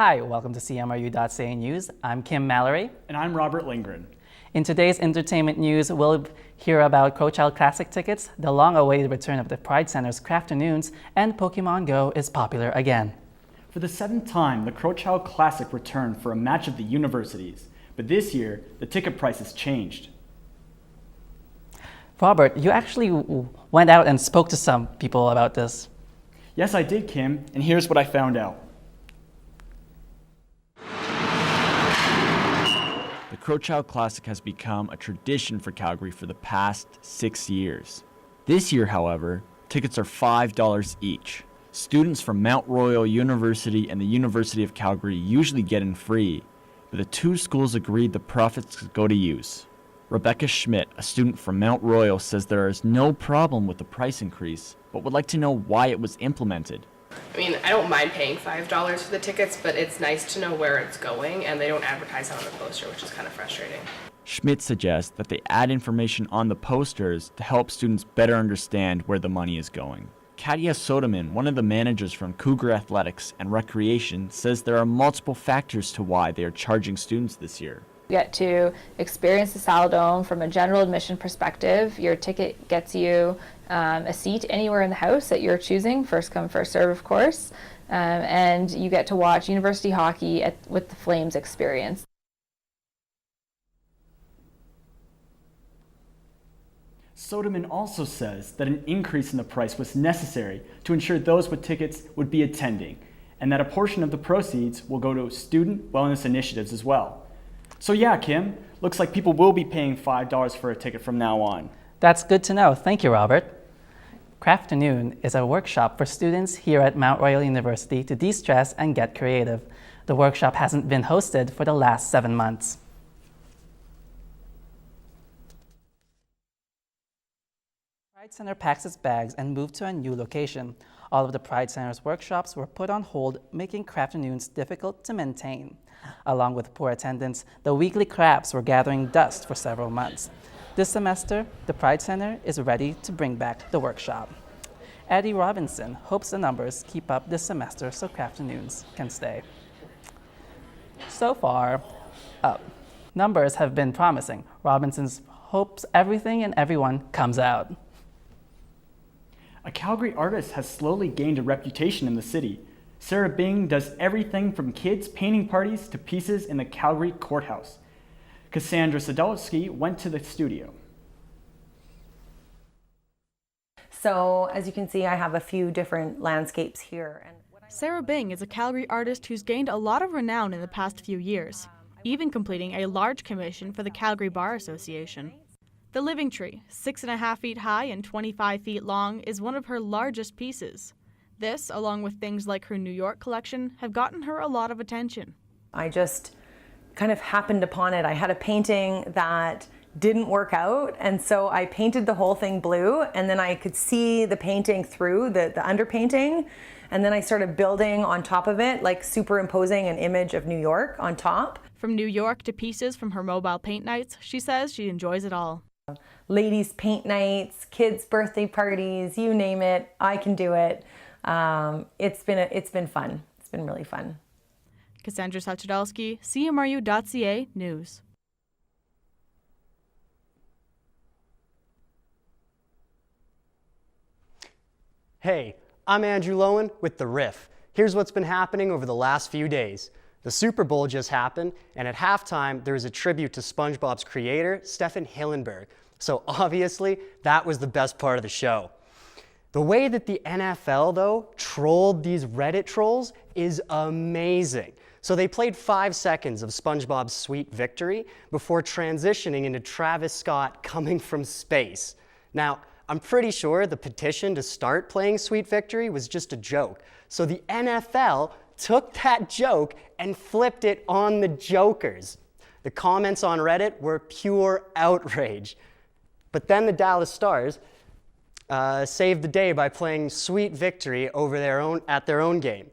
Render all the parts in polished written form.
Hi, welcome to CMRU.ca News. I'm Kim Mallory. And I'm Robert Lindgren. In today's entertainment news, we'll hear about Crowchild Classic tickets, the long-awaited return of the Pride Center's Crafternoons, and Pokemon Go is popular again. For the 7th time, the Crowchild Classic returned for a match of the universities. But this year, the ticket prices changed. Robert, you actually went out and spoke to some people about this. Yes, I did, Kim, and here's what I found out. The Crowchild Classic has become a tradition for Calgary for the past 6 years. This year, however, tickets are $5 each. Students from Mount Royal University and the University of Calgary usually get in free, but the two schools agreed the profits could go to use. Rebecca Schmidt, a student from Mount Royal, says there is no problem with the price increase, but would like to know why it was implemented. I mean, I don't mind paying $5 for the tickets, but it's nice to know where it's going, and they don't advertise it on the poster, which is kind of frustrating. Schmidt suggests that they add information on the posters to help students better understand where the money is going. Katia Soderman, one of the managers from Cougar Athletics and Recreation, says there are multiple factors to why they are charging students this year. You get to experience the Saladome from a general admission perspective. Your ticket gets you a seat anywhere in the house that you're choosing, first come, first serve, of course, and you get to watch university hockey with the Flames experience. Soderman also says that an increase in the price was necessary to ensure those with tickets would be attending, and that a portion of the proceeds will go to student wellness initiatives as well. So yeah, Kim, looks like people will be paying $5 for a ticket from now on. That's good to know. Thank you, Robert. Crafternoon is a workshop for students here at Mount Royal University to de-stress and get creative. The workshop hasn't been hosted for the last 7 months. Pride Center packs its bags and moved to a new location. All of the Pride Center's workshops were put on hold, making Crafternoons difficult to maintain. Along with poor attendance, the weekly crafts were gathering dust for several months. This semester, the Pride Center is ready to bring back the workshop. Eddie Robinson hopes the numbers keep up this semester so Crafternoons can stay. So far, numbers have been promising. Robinson hopes everything and everyone comes out. A Calgary artist has slowly gained a reputation in the city. Sarah Bing does everything from kids' painting parties to pieces in the Calgary courthouse. Cassandra Sadowski went to the studio. So as you can see, I have a few different landscapes here. Sarah Bing is a Calgary artist who's gained a lot of renown in the past few years, even completing a large commission for the Calgary Bar Association. The Living Tree, 6.5 feet high and 25 feet long, is one of her largest pieces. This, along with things like her New York collection, have gotten her a lot of attention. I just kind of happened upon it. I had a painting that didn't work out, and so I painted the whole thing blue, and then I could see the painting through the underpainting, and then I started building on top of it, like superimposing an image of New York on top. From New York to pieces from her mobile paint nights, she says she enjoys it all. Ladies' paint nights, kids' birthday parties, you name it, I can do it. It's been fun. It's been really fun. Cassandra Sadowski, CMRU.ca News. Hey, I'm Andrew Lowen with The Riff. Here's what's been happening over the last few days. The Super Bowl just happened, and at halftime, there was a tribute to SpongeBob's creator, Stephen Hillenburg. So obviously, that was the best part of the show. The way that the NFL, though, trolled these Reddit trolls is amazing. So they played 5 seconds of SpongeBob's Sweet Victory before transitioning into Travis Scott coming from space. Now, I'm pretty sure the petition to start playing Sweet Victory was just a joke. So the NFL took that joke and flipped it on the jokers. The comments on Reddit were pure outrage. But then the Dallas Stars saved the day by playing Sweet Victory at their own game.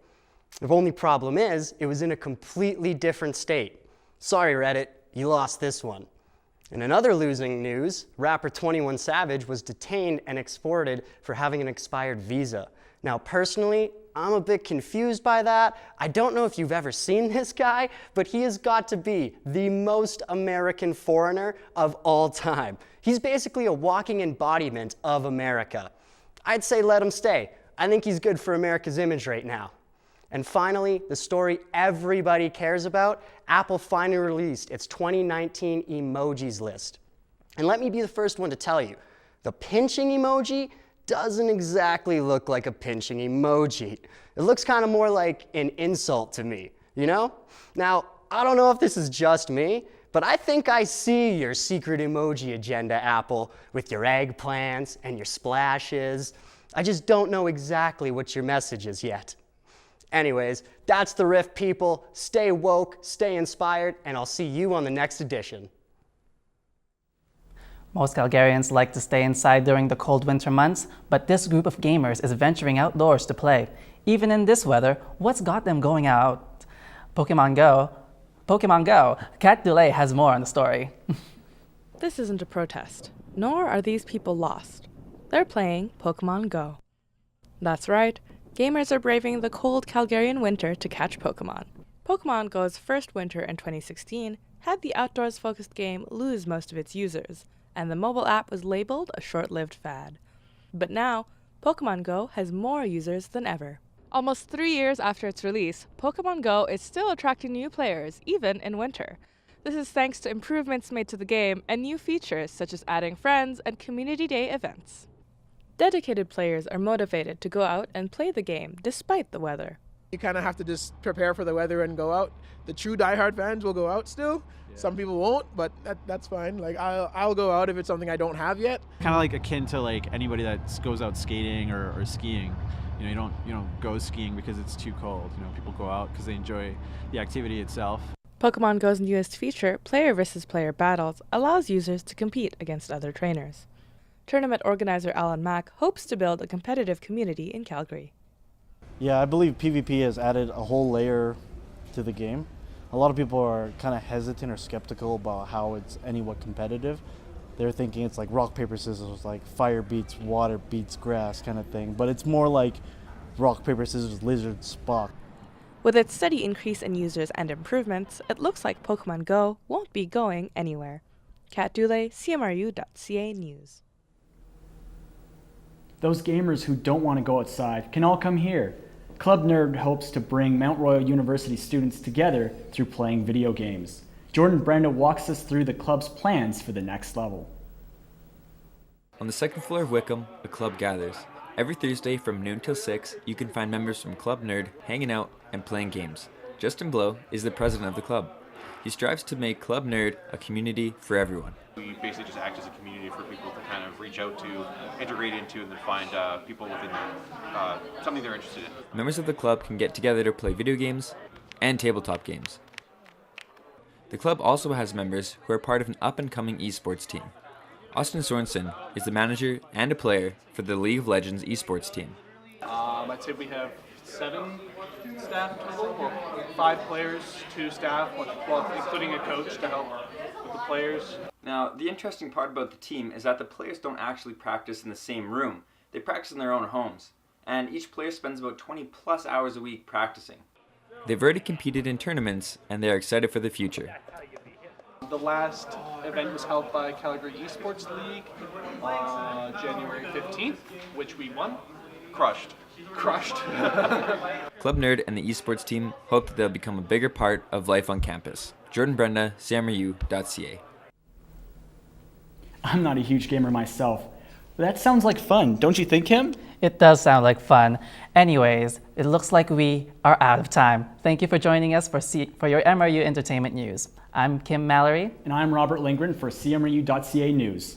The only problem is, it was in a completely different state. Sorry, Reddit, you lost this one. In another losing news, rapper 21 Savage was detained and exported for having an expired visa. Now, personally, I'm a bit confused by that. I don't know if you've ever seen this guy, but he has got to be the most American foreigner of all time. He's basically a walking embodiment of America. I'd say let him stay. I think he's good for America's image right now. And finally, the story everybody cares about, Apple finally released its 2019 emojis list. And let me be the first one to tell you, the pinching emoji doesn't exactly look like a pinching emoji. It looks kind of more like an insult to me, you know? Now, I don't know if this is just me, but I think I see your secret emoji agenda, Apple, with your eggplants and your splashes. I just don't know exactly what your message is yet. Anyways, that's the Riff, people. Stay woke, stay inspired, and I'll see you on the next edition. Most Calgarians like to stay inside during the cold winter months, but this group of gamers is venturing outdoors to play. Even in this weather, what's got them going out? Pokemon Go. Kat Dulé has more on the story. This isn't a protest, nor are these people lost. They're playing Pokemon Go. That's right, gamers are braving the cold Calgarian winter to catch Pokemon. Pokemon Go's first winter in 2016 had the outdoors-focused game lose most of its users, and the mobile app was labeled a short-lived fad. But now, Pokemon Go has more users than ever. Almost 3 years after its release, Pokemon Go is still attracting new players, even in winter. This is thanks to improvements made to the game and new features such as adding friends and community day events. Dedicated players are motivated to go out and play the game despite the weather. You kind of have to just prepare for the weather and go out. The true diehard fans will go out still. Yeah. Some people won't, but that's fine. Like I'll go out if it's something I don't have yet. Kind of like akin to like anybody that goes out skating or skiing. You don't go skiing because it's too cold. People go out because they enjoy the activity itself. Pokemon Go's newest feature, Player vs. Player Battles, allows users to compete against other trainers. Tournament organizer Alan Mack hopes to build a competitive community in Calgary. Yeah, I believe PvP has added a whole layer to the game. A lot of people are kind of hesitant or skeptical about how it's anywhat competitive. They're thinking it's like rock, paper, scissors, like fire beats water beats grass kind of thing. But it's more like rock, paper, scissors, lizard, Spock. With its steady increase in users and improvements, it looks like Pokemon Go won't be going anywhere. Kat Dulé, CMRU.ca News. Those gamers who don't want to go outside can all come here. Club Nerd hopes to bring Mount Royal University students together through playing video games. Jordan Brenda walks us through the club's plans for the next level. On the second floor of Wickham, a club gathers. Every Thursday from noon till 6, you can find members from Club Nerd hanging out and playing games. Justin Blow is the president of the club. He strives to make Club Nerd a community for everyone. We basically just act as a community for people to kind of reach out to, integrate into, and then find people within something they're interested in. Members of the club can get together to play video games and tabletop games. The club also has members who are part of an up-and-coming esports team. Austin Sorensen is the manager and a player for the League of Legends esports team. I'd say we have 7 staff total, well, 5 players, 2 staff, well, including a coach to help with the players. Now, the interesting part about the team is that the players don't actually practice in the same room. They practice in their own homes, and each player spends about 20 plus hours a week practicing. They've already competed in tournaments, and they are excited for the future. The last event was held by Calgary Esports League on January 15th, which we won. Crushed. Club Nerd and the esports team hope that they'll become a bigger part of life on campus. Jordan Brenda, CMRU.ca. I'm not a huge gamer myself, but that sounds like fun, don't you think, Kim? It does sound like fun. Anyways, it looks like we are out of time. Thank you for joining us for your MRU Entertainment News. I'm Kim Mallory. And I'm Robert Lindgren for CMRU.ca News.